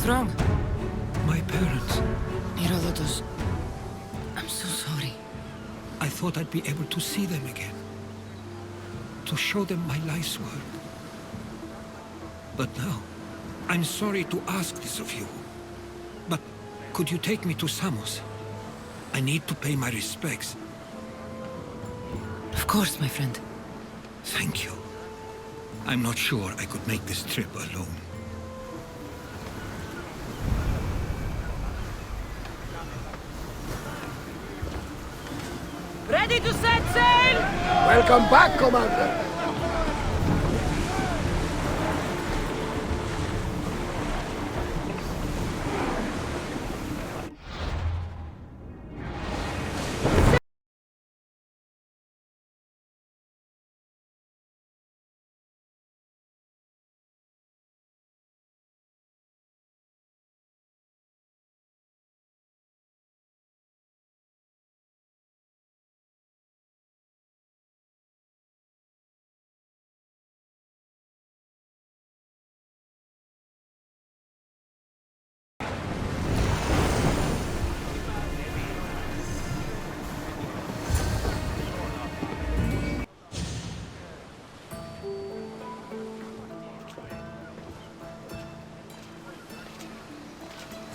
What's wrong? My parents. Herodotus, I'm so sorry. I thought I'd be able to see them again. To show them my life's work. But now, I'm sorry to ask this of you. But could you take me to Samos? I need to pay my respects. Of course, my friend. Thank you. I'm not sure I could make this trip alone. Ready to set sail! Welcome back, Commander.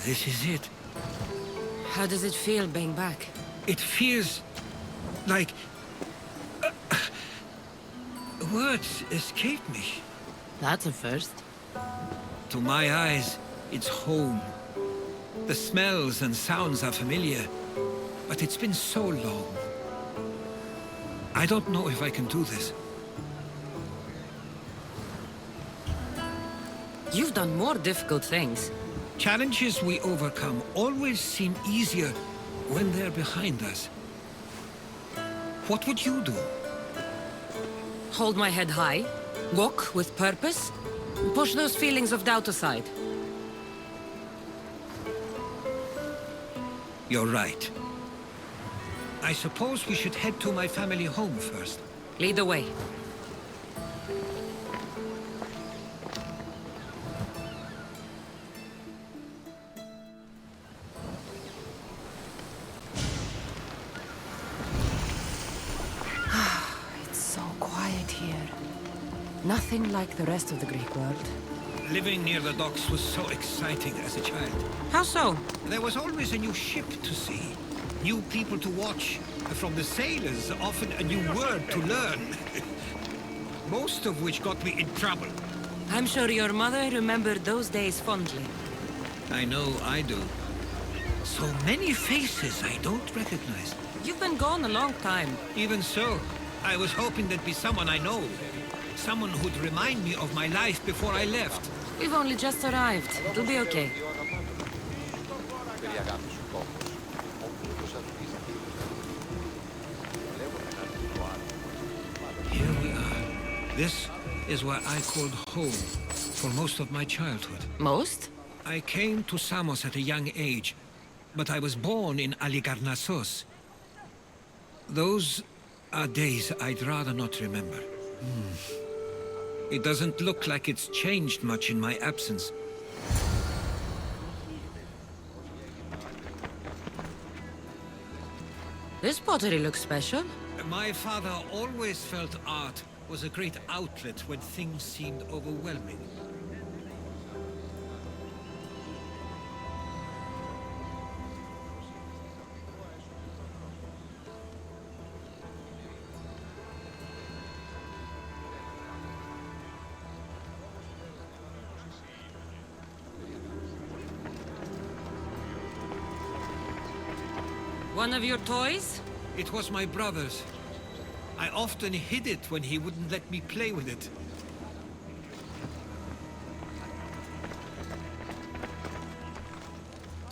This is it. How does it feel being back? It feels like... words escape me. That's a first. To my eyes, it's home. The smells and sounds are familiar, but it's been so long. I don't know if I can do this. You've done more difficult things. Challenges we overcome always seem easier when they're behind us. What would you do? Hold my head high, walk with purpose, and push those feelings of doubt aside. You're right. I suppose we should head to my family home first. Lead the way. It's so quiet here. Nothing like the rest of the Greek world. Living near the docks was so exciting as a child. How so? There was always a new ship to see, new people to watch, from the sailors, often a new word to learn. Most of which got me in trouble. I'm sure your mother remembered those days fondly. I know I do. So many faces I don't recognize. You've been gone a long time. Even so, I was hoping there'd be someone I know. Someone who'd remind me of my life before I left. We've only just arrived. It'll be okay. Here we are. This is where I called home for most of my childhood. Most? I came to Samos at a young age, but I was born in Aligarnassos. Those are days I'd rather not remember. It doesn't look like it's changed much in my absence. This pottery looks special. My father always felt art was a great outlet when things seemed overwhelming. One of your toys? It was my brother's. I often hid it when he wouldn't let me play with it.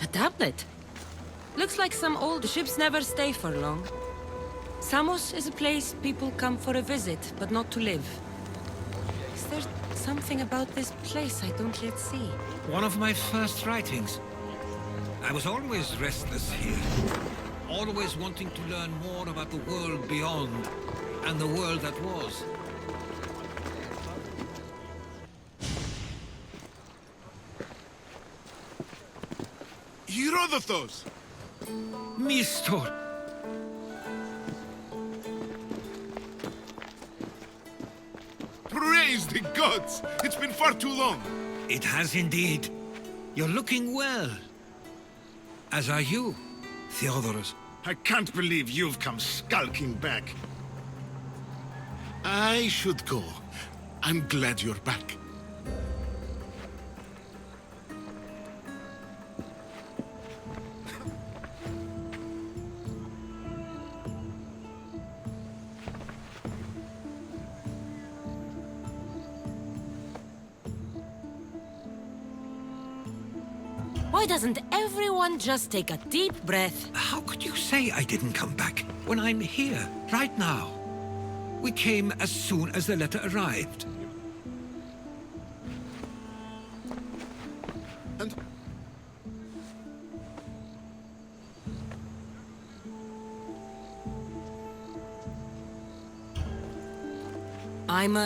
A tablet? Looks like some old ships never stay for long. Samos is a place people come for a visit, but not to live. Is there something about this place I don't yet see? One of my first writings. I was always restless here. Always wanting to learn more about the world beyond, and the world that was. Herodotus! Mistor! Praise the gods! It's been far too long. It has indeed. You're looking well. As are you, Theodorus. I can't believe you've come skulking back. I should go. I'm glad you're back. Why doesn't everyone just take a deep breath? How could you say I didn't come back when I'm here, right now? We came as soon as the letter arrived. And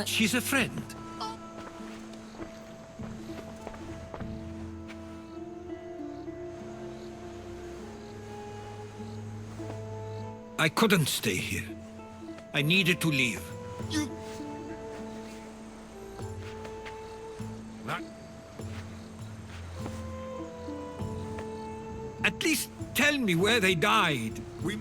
She's a friend. I couldn't stay here. I needed to leave. you... At least tell me where they died. We...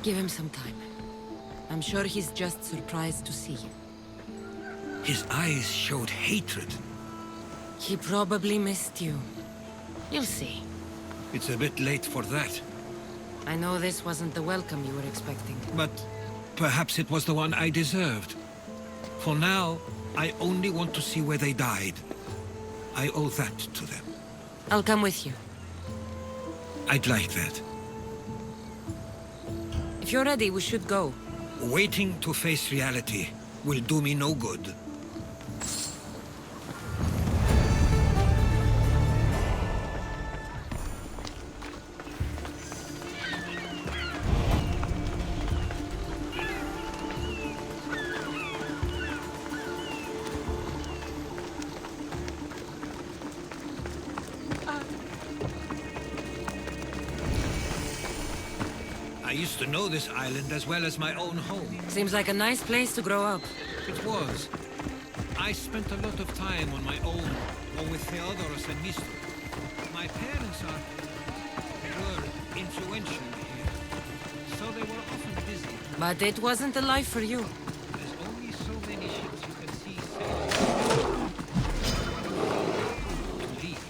Give him some time. I'm sure he's just surprised to see you. His eyes showed hatred. He probably missed you. You'll see. It's a bit late for that. I know this wasn't the welcome you were expecting. But perhaps it was the one I deserved. For now, I only want to see where they died. I owe that to them. I'll come with you. I'd like that. If you're ready, we should go. Waiting to face reality will do me no good. I used to know this island as well as my own home. Seems like a nice place to grow up. It was. I spent a lot of time on my own, or with Theodorus and Misto. My parents were influential here, so they were often busy. But it wasn't a life for you. There's only so many ships you can see sailing. To leave.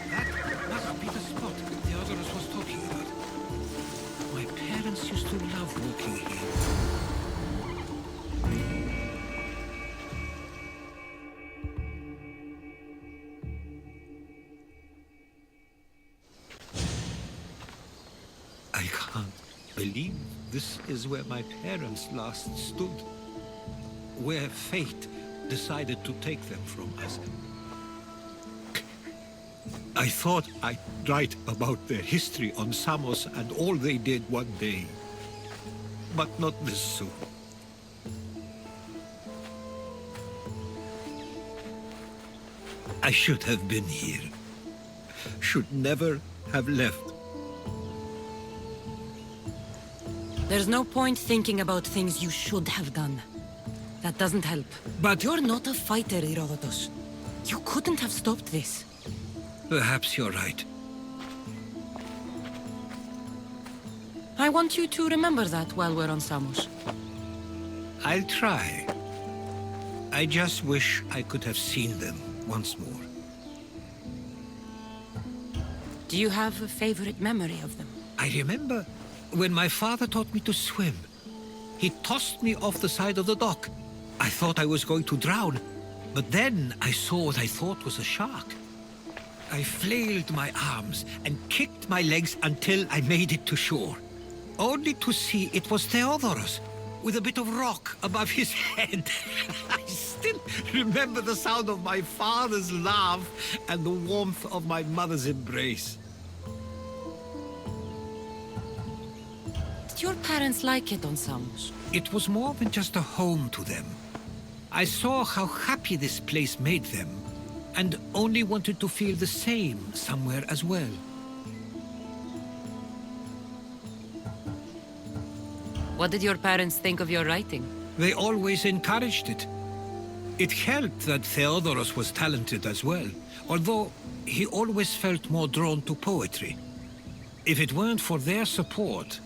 That must be the spot Theodorus was talking about. My parents used to love walking here. I can't believe this is where my parents last stood. Where fate decided to take them from us. I thought I'd write about their history on Samos and all they did one day. But not this soon. I should have been here. Should never have left. There's no point thinking about things you should have done. That doesn't help. But You're not a fighter, Herodotus. You couldn't have stopped this. perhaps you're right. I want you to remember that while we're on Samos. I'll try. I just wish I could have seen them once more. Do you have a favorite memory of them? I remember when my father taught me to swim. He tossed me off the side of the dock. I thought I was going to drown, but then I saw what I thought was a shark. I flailed my arms and kicked my legs until I made it to shore, only to see it was Theodorus, with a bit of rock above his head. I still remember the sound of my father's laugh and the warmth of my mother's embrace. Did your parents like it on Samos? It was more than just a home to them. I saw how happy this place made them, and only wanted to feel the same somewhere as well. What did your parents think of your writing? They always encouraged it. It helped that Theodorus was talented as well, although he always felt more drawn to poetry. If it weren't for their support,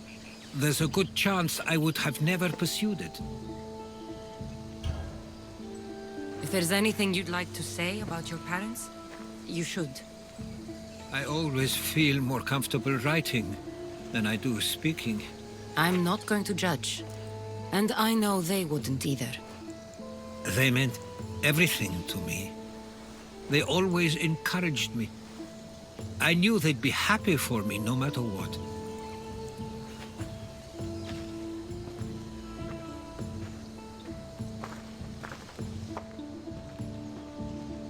there's a good chance I would have never pursued it. If there's anything you'd like to say about your parents, you should. I always feel more comfortable writing than I do speaking. I'm not going to judge. And I know they wouldn't either. They meant everything to me. They always encouraged me. I knew they'd be happy for me no matter what.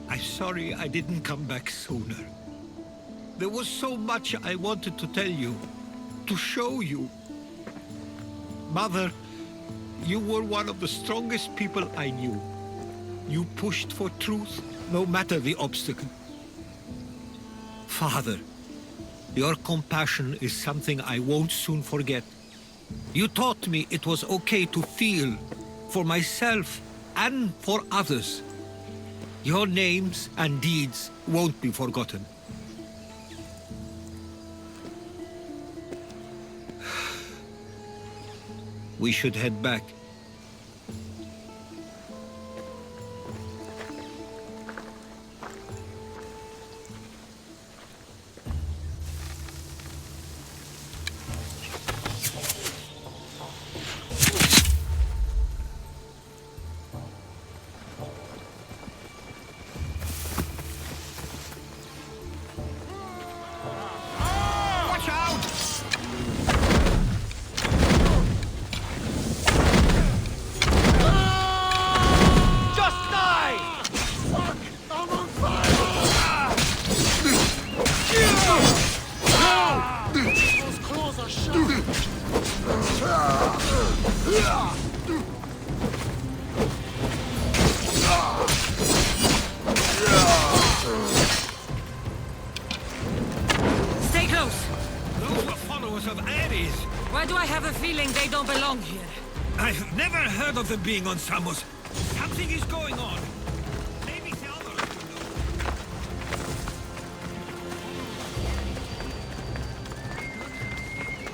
I'm sorry I didn't come back sooner. There was so much I wanted to tell you, to show you. Mother, you were one of the strongest people I knew. You pushed for truth, no matter the obstacle. Father, your compassion is something I won't soon forget. You taught me it was okay to feel, for myself and for others. Your names and deeds won't be forgotten. We should head back. Stay close! Those were followers of Ares. Why do I have a feeling they don't belong here? I've never heard of them being on Samos. Something is going on. Maybe Theodorus will know.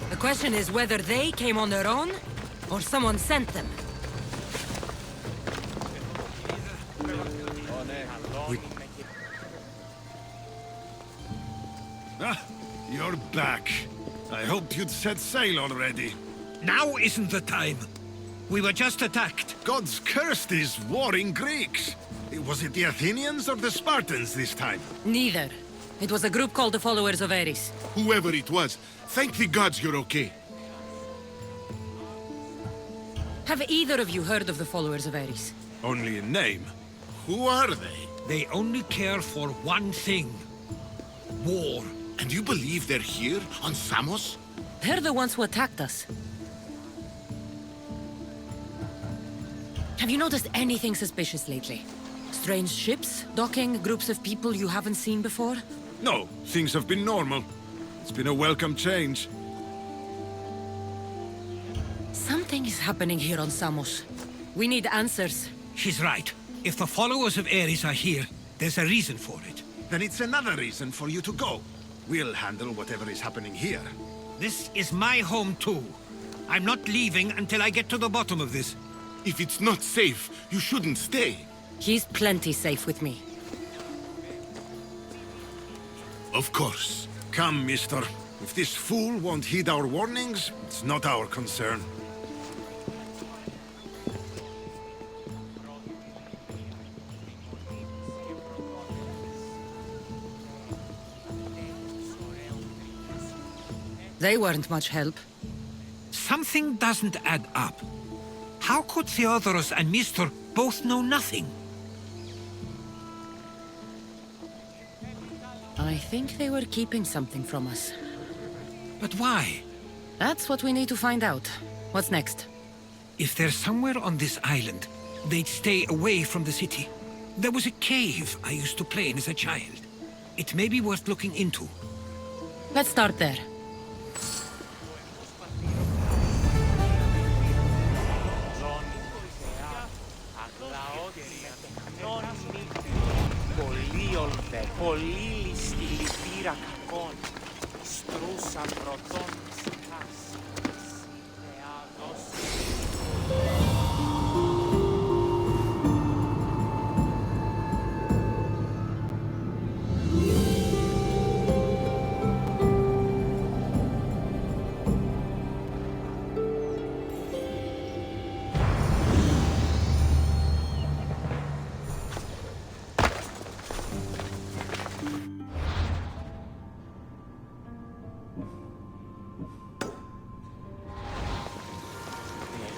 The question is whether they came on their own, or someone sent them. Ah, you're back. I hoped you'd set sail already. Now isn't the time. We were just attacked. Gods cursed these warring Greeks. Was it the Athenians or the Spartans this time? Neither. It was a group called the Followers of Ares. Whoever it was, thank the gods you're okay. Have either of you heard of the Followers of Ares? Only in name. Who are they? They only care for one thing. War. And you believe they're here, on Samos? They're the ones who attacked us. Have you noticed anything suspicious lately? Strange ships, docking, groups of people you haven't seen before? No, things have been normal. It's been a welcome change. Something is happening here on Samos. We need answers. She's right. If the followers of Ares are here, there's a reason for it. Then it's another reason for you to go. We'll handle whatever is happening here. This is my home too. I'm not leaving until I get to the bottom of this. If it's not safe, you shouldn't stay. He's plenty safe with me. Of course. Come, mister. If this fool won't heed our warnings, it's not our concern. They weren't much help. Something doesn't add up. How could Theodorus and Mr. both know nothing? I think they were keeping something from us. But why? That's what we need to find out. What's next? If they're somewhere on this island, they'd stay away from the city. There was a cave I used to play in as a child. It may be worth looking into. Let's start there. Πολύ ληστή λυπήρα κακών, στρούσα πρωτών ψυχάς, Θεάδος.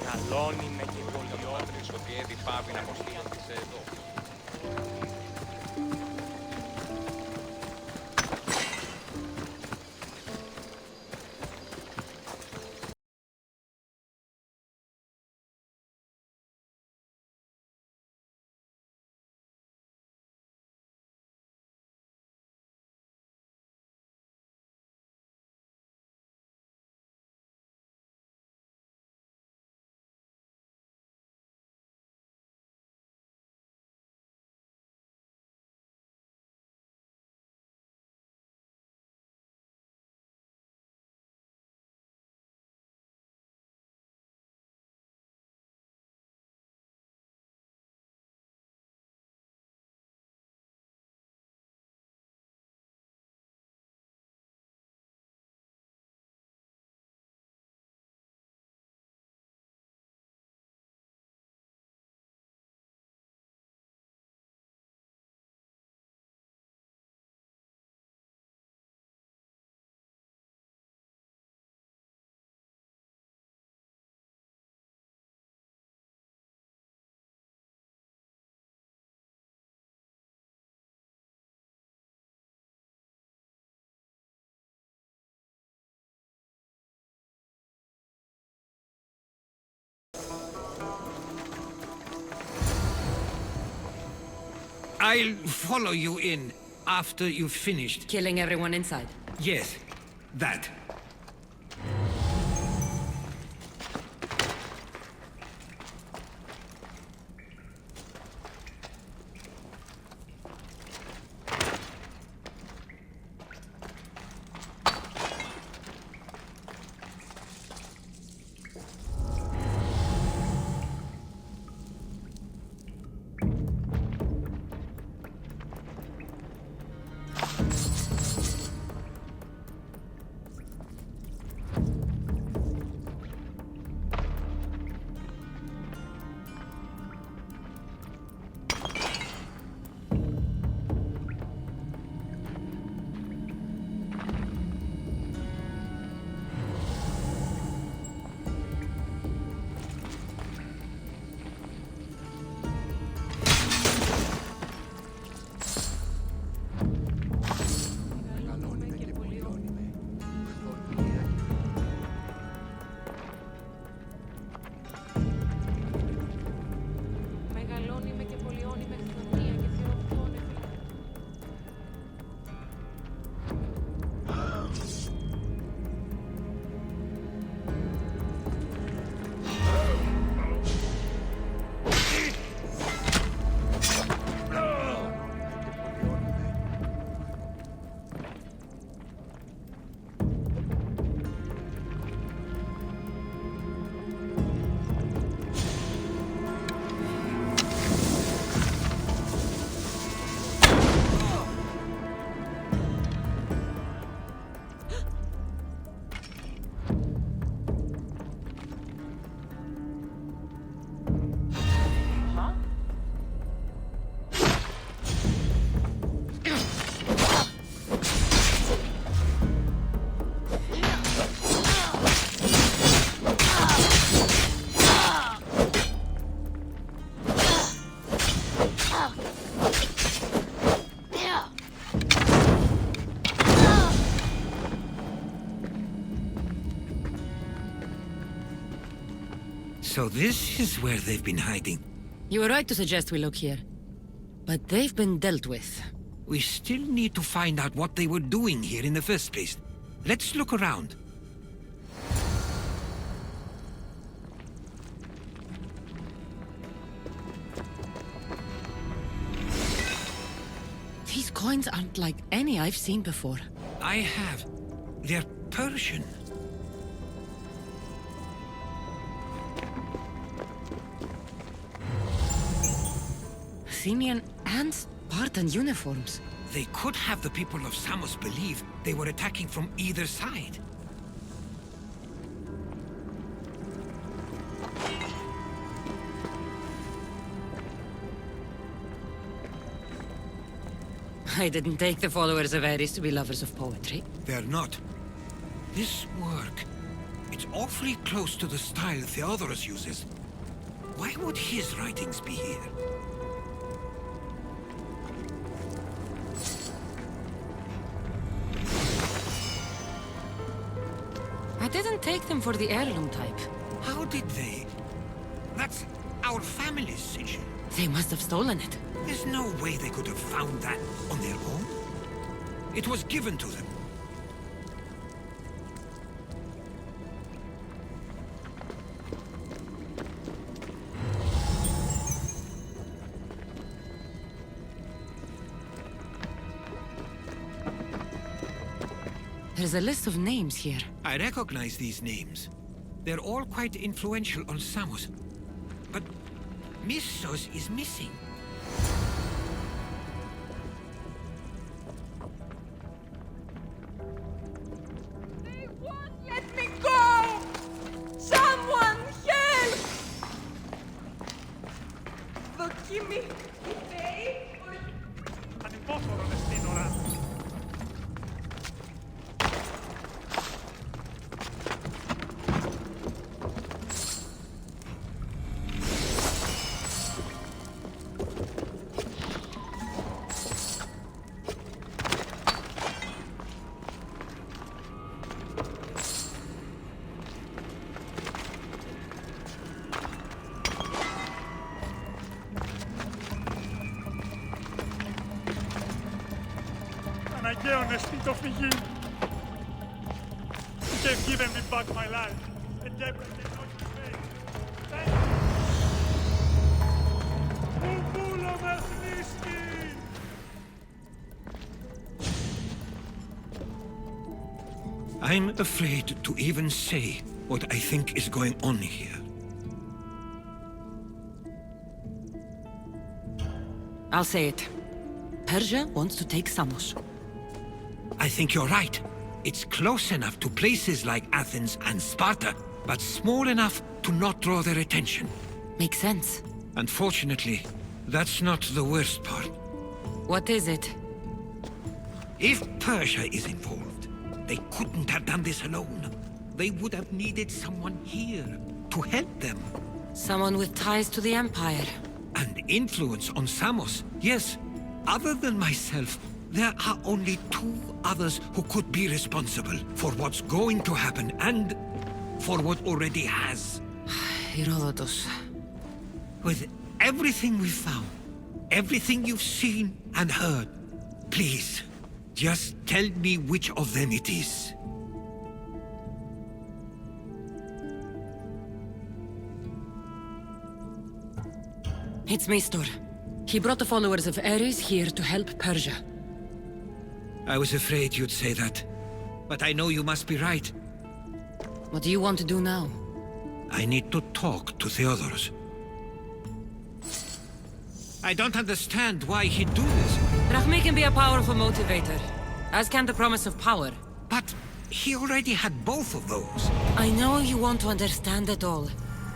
Μεγαλώνει με και πολιότρις ότι έδει πάβει να αποστείλονται εδώ. I'll follow you in after you've finished. Killing everyone inside. Yes, that. So this is where they've been hiding. You were right to suggest we look here. But they've been dealt with. We still need to find out what they were doing here in the first place. Let's look around. These coins aren't like any I've seen before. I have. They're Persian. Athenian and Spartan uniforms. They could have the people of Samos believe they were attacking from either side. I didn't take the followers of Ares to be lovers of poetry. They're not. This work, it's awfully close to the style Theodorus uses. Why would his writings be here? I didn't take them for the heirloom type. How did they? That's our family's sigil. They must have stolen it. There's no way they could have found that on their own. It was given to them. There's a list of names here. I recognize these names. They're all quite influential on Samos. But Missos is missing. They won't let me go! Someone help! Δοκίμη, Ανυπόφορο μες στην ώρα. Αναγκαίων εστί το φυγή. You have given me back my life and everything what you made. Thank you. Βούλο με θνίσκει. I'm afraid to even say what I think is going on here. I'll say it. Persia wants to take Samos. I think you're right. It's close enough to places like Athens and Sparta, but small enough to not draw their attention. Makes sense. Unfortunately, that's not the worst part. What is it? If Persia is involved, they couldn't have done this alone. They would have needed someone here to help them. Someone with ties to the Empire. And influence on Samos, yes. Other than myself, there are only two others who could be responsible for what's going to happen and for what already has. Herodotus. With everything we've found, everything you've seen and heard, please, just tell me which of them it is. It's Mistor. He brought the followers of Ares here to help Persia. I was afraid you'd say that. But I know you must be right. What do you want to do now? I need to talk to Theodorus. I don't understand why he'd do this. Rahmi can be a powerful motivator, as can the promise of power. But he already had both of those. I know you want to understand it all,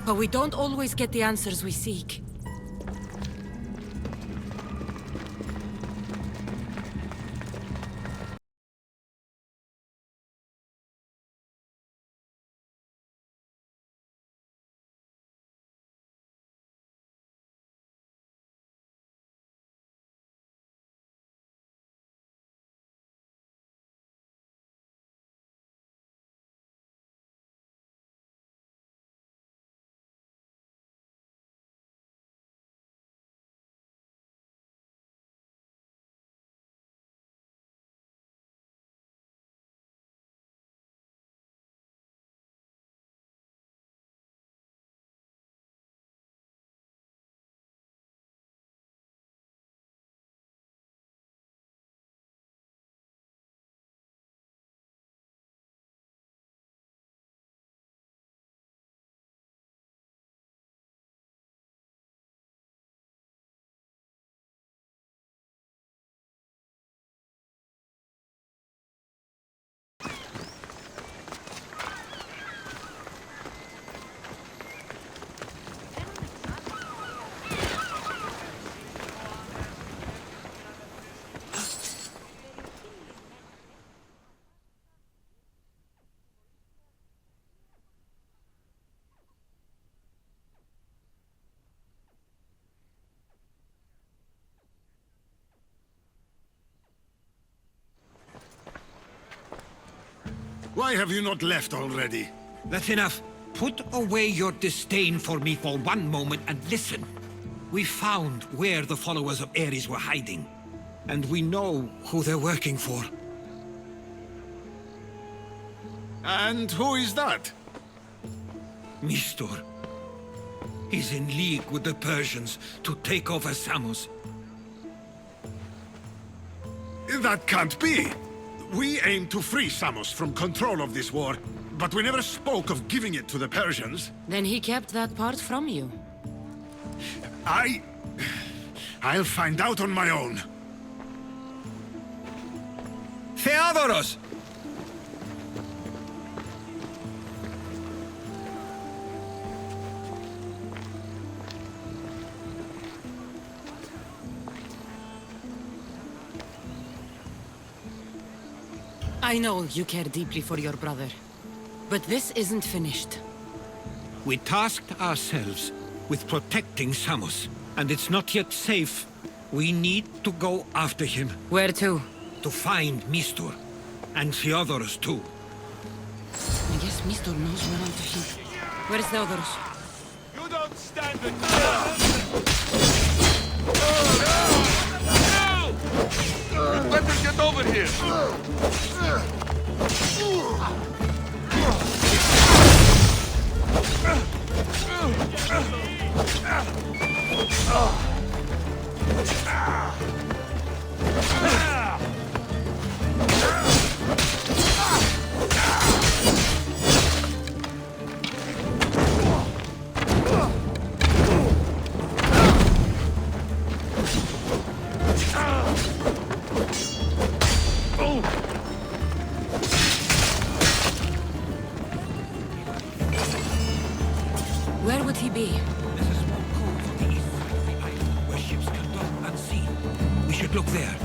but we don't always get the answers we seek. Why have you not left already? That's enough. Put away your disdain for me for one moment and listen. We found where the followers of Ares were hiding. And we know who they're working for. And who is that? Mistur. He's in league with the Persians to take over Samos. That can't be! We aim to free Samos from control of this war, but we never spoke of giving it to the Persians. Then he kept that part from you. I'll find out on my own. Theodoros! I know you care deeply for your brother, but this isn't finished. We tasked ourselves with protecting Samos, and it's not yet safe. We need to go after him. Where to? To find Mistur. And Theodoros too. I guess Mistur knows we're onto him. Where's Theodoros? You don't stand a chance! You better get over here! Where would he be? There's a small cove on the east side of the island where ships can dock unseen. We should look there.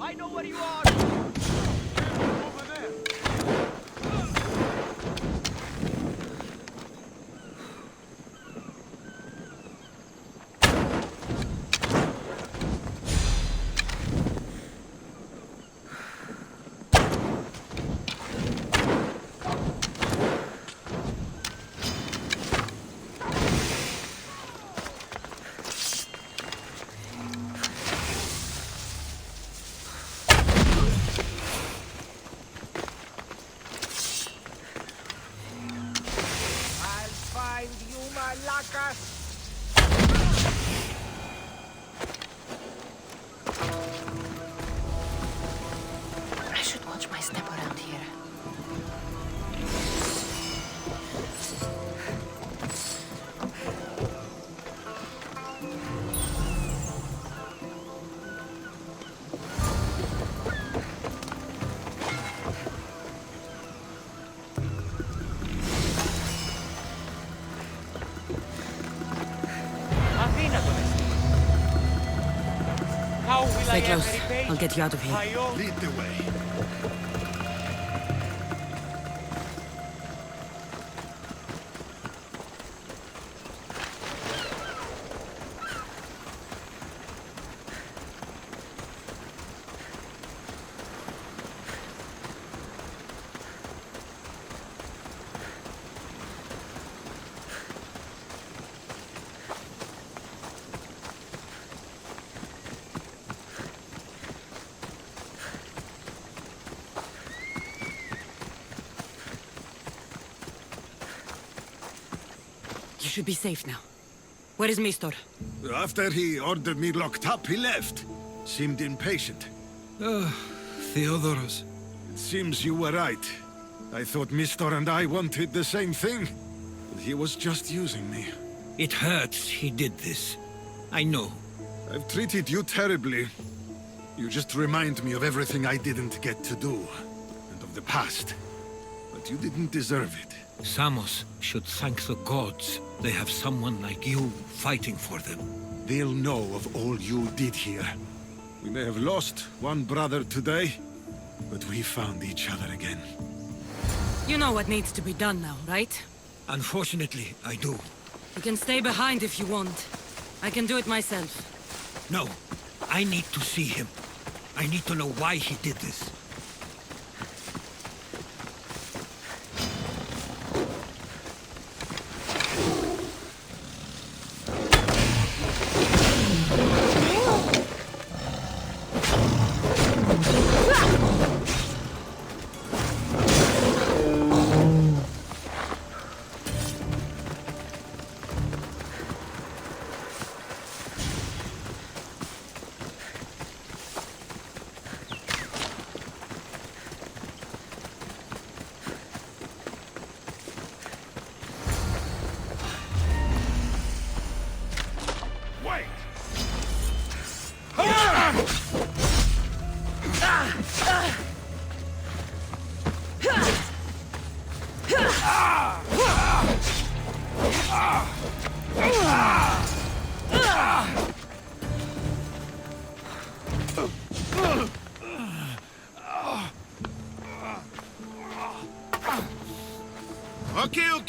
I know where you are! Over there! Find you, Malakas! I should watch my step around here. Athena domestic. How will Stay I close. ever repay I'll get you out of here. my own? Lead the way. You should be safe now. Where is Mistor? After he ordered me locked up, he left. Seemed impatient. Theodoros. It seems you were right. I thought Mistor and I wanted the same thing. But he was just using me. It hurts he did this. I know. I've treated you terribly. You just remind me of everything I didn't get to do. And of the past. But you didn't deserve it. Samos should thank the gods. They have someone like you fighting for them. They'll know of all you did here. We may have lost one brother today, but we found each other again. You know what needs to be done now, right? Unfortunately, I do. You can stay behind if you want. I can do it myself. No, I need to see him. I need to know why he did this.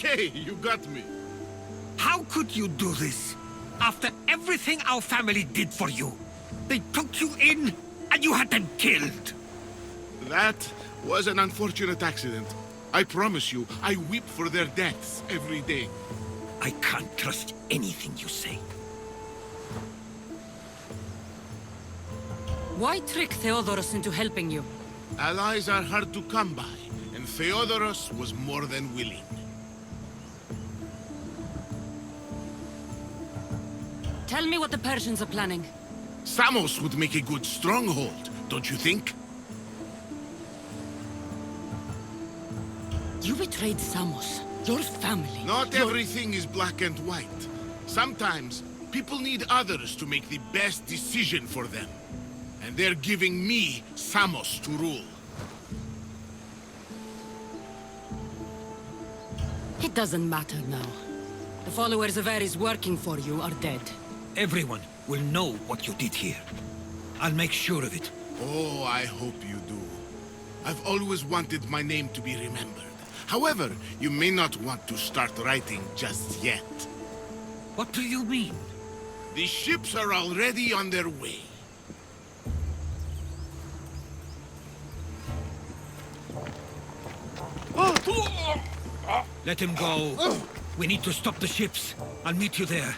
Okay, you got me. How could you do this? After everything our family did for you. They took you in, and you had them killed. That was an unfortunate accident. I promise you, I weep for their deaths every day. I can't trust anything you say. Why trick Theodoros into helping you? Allies are hard to come by, and Theodoros was more than willing. Tell me what the Persians are planning. Samos would make a good stronghold, don't you think? You betrayed Samos, your family. Not everything is black and white. Sometimes, people need others to make the best decision for them. And they're giving me Samos to rule. It doesn't matter now. The followers of Ares working for you are dead. Everyone will know what you did here. I'll make sure of it. Oh, I hope you do. I've always wanted my name to be remembered. However, you may not want to start writing just yet. What do you mean? The ships are already on their way. Let him go. We need to stop the ships. I'll meet you there.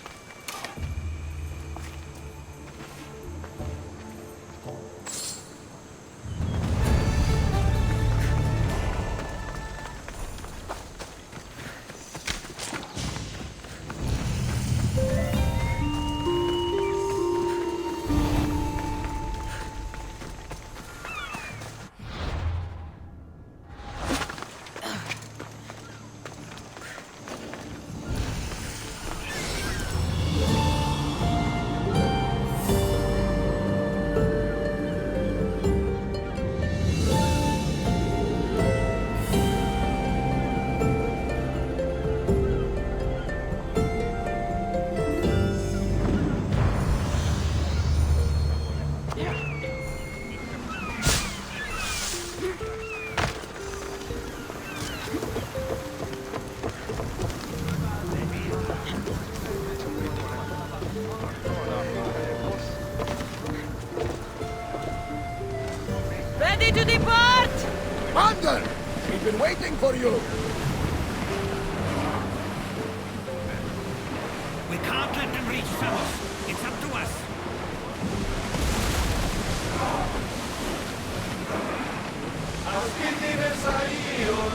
Ready to depart! Commander! We've been waiting for you! We can't let them reach Samos. It's up to us.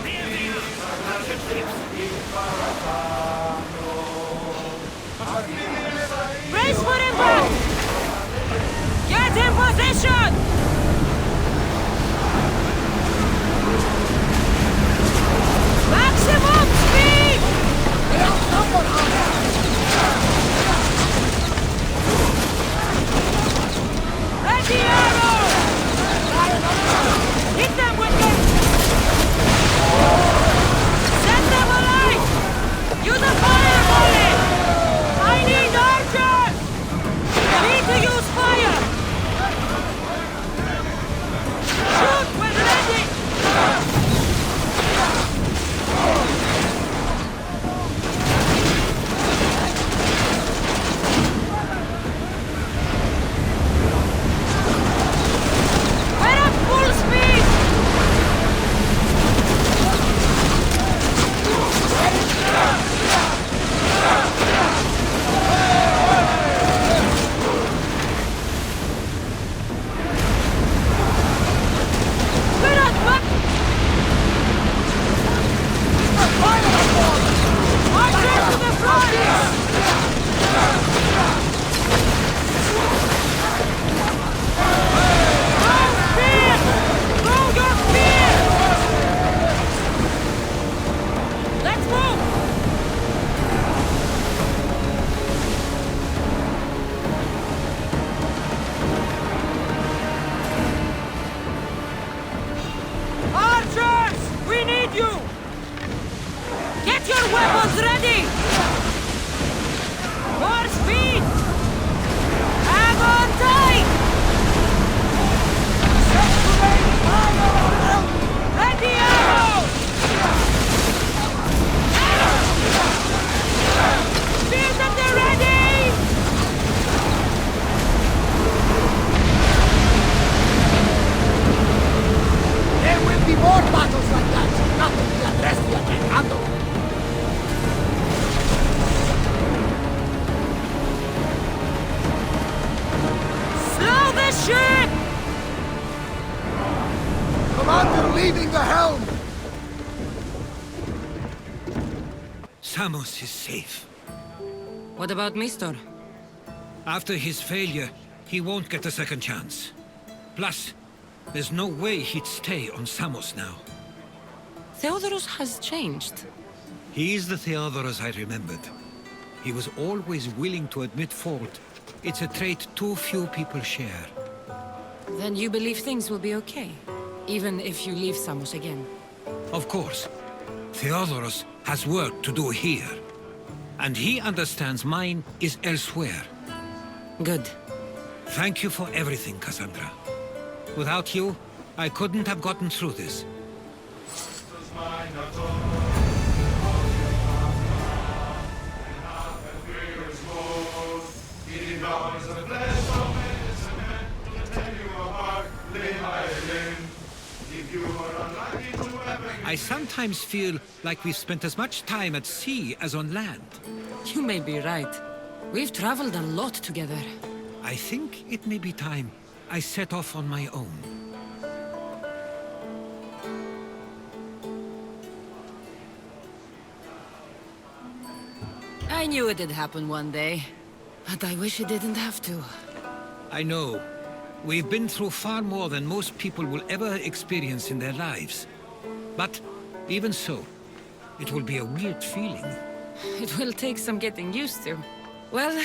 There they are! Russian ships! ship! Commander leading the helm! Samos is safe. What about Mistor? After his failure, he won't get a second chance. Plus, there's no way he'd stay on Samos now. Theodorus has changed. He's the Theodorus I remembered. He was always willing to admit fault. It's a trait too few people share. Then you believe things will be okay? Even if you leave Samos again? Of course. Theodorus has work to do here. And he understands mine is elsewhere. Good. Thank you for everything, Cassandra. Without you, I couldn't have gotten through this. I sometimes feel like we've spent as much time at sea as on land. You may be right. We've traveled a lot together. I think it may be time I set off on my own. I knew it'd happen one day. But I wish it didn't have to. I know. We've been through far more than most people will ever experience in their lives. But even so, it will be a weird feeling. It will take some getting used to. Well,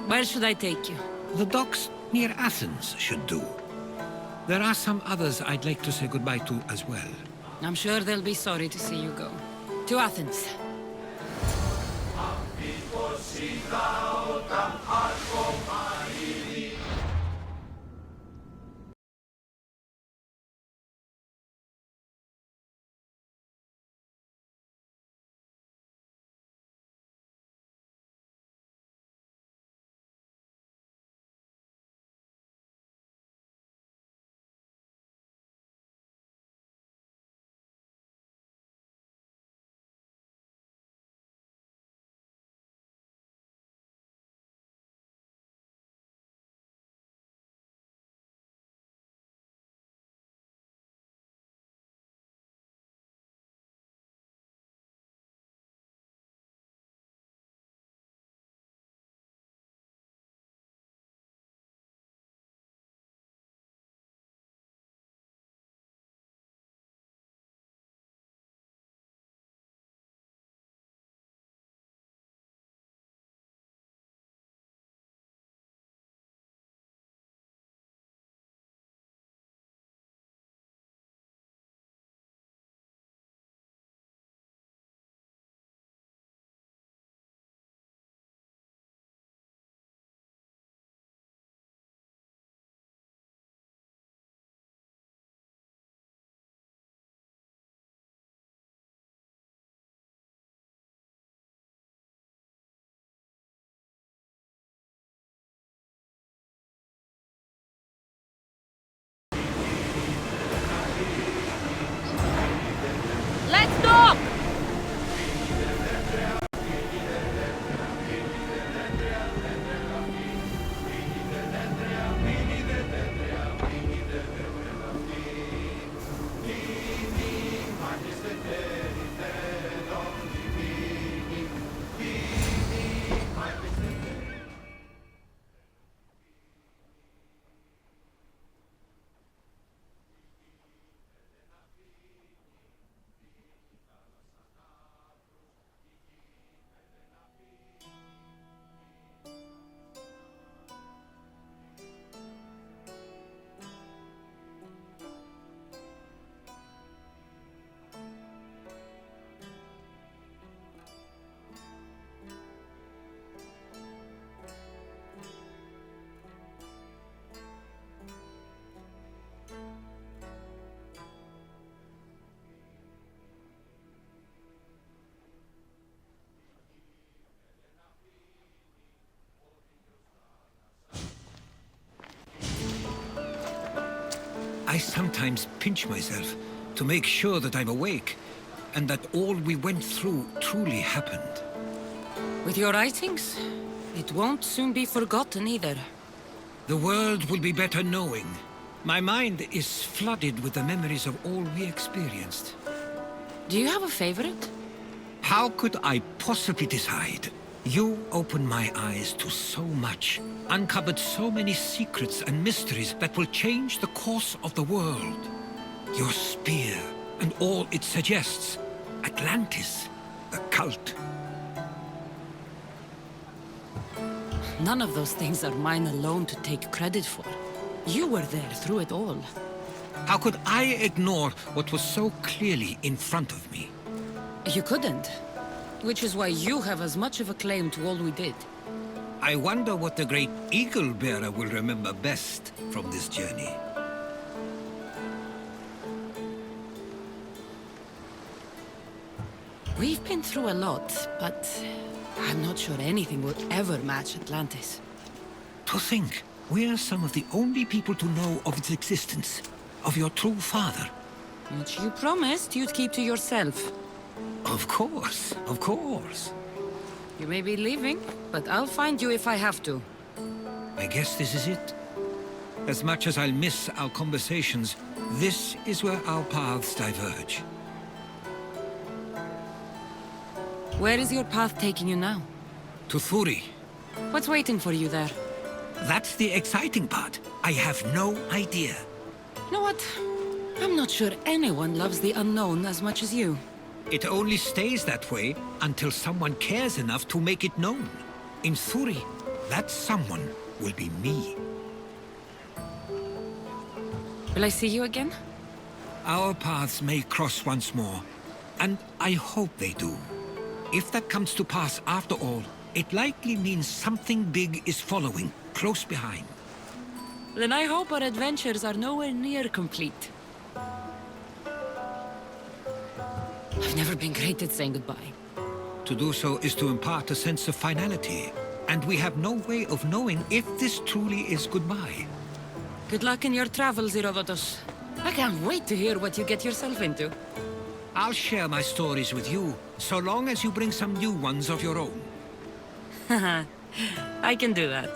where should I take you? The docks near Athens should do. There are some others I'd like to say goodbye to as well. I'm sure they'll be sorry to see you go. To Athens. Let's dock! I sometimes pinch myself to make sure that I'm awake, and that all we went through truly happened. With your writings, it won't soon be forgotten either. The world will be better knowing. My mind is flooded with the memories of all we experienced. Do you have a favorite? How could I possibly decide? You opened my eyes to so much, uncovered so many secrets and mysteries that will change the course of the world. Your spear and all it suggests. Atlantis, the cult. None of those things are mine alone to take credit for. You were there through it all. How could I ignore what was so clearly in front of me? You couldn't. Which is why you have as much of a claim to all we did. I wonder what the great Eagle Bearer will remember best from this journey. We've been through a lot, but I'm not sure anything will ever match Atlantis. To think, we're some of the only people to know of its existence, of your true father. Which you promised you'd keep to yourself. Of course, of course. You may be leaving, but I'll find you if I have to. I guess this is it. As much as I'll miss our conversations, this is where our paths diverge. Where is your path taking you now? To Thuri. What's waiting for you there? That's the exciting part. I have no idea. You know what? I'm not sure anyone loves the unknown as much as you. It only stays that way until someone cares enough to make it known. In Thuri, that someone will be me. Will I see you again? Our paths may cross once more, and I hope they do. If that comes to pass after all, it likely means something big is following, close behind. Then I hope our adventures are nowhere near complete. I've never been great at saying goodbye. To do so is to impart a sense of finality, and we have no way of knowing if this truly is goodbye. Good luck in your travels, Herodotus. I can't wait to hear what you get yourself into. I'll share my stories with you, so long as you bring some new ones of your own. I can do that.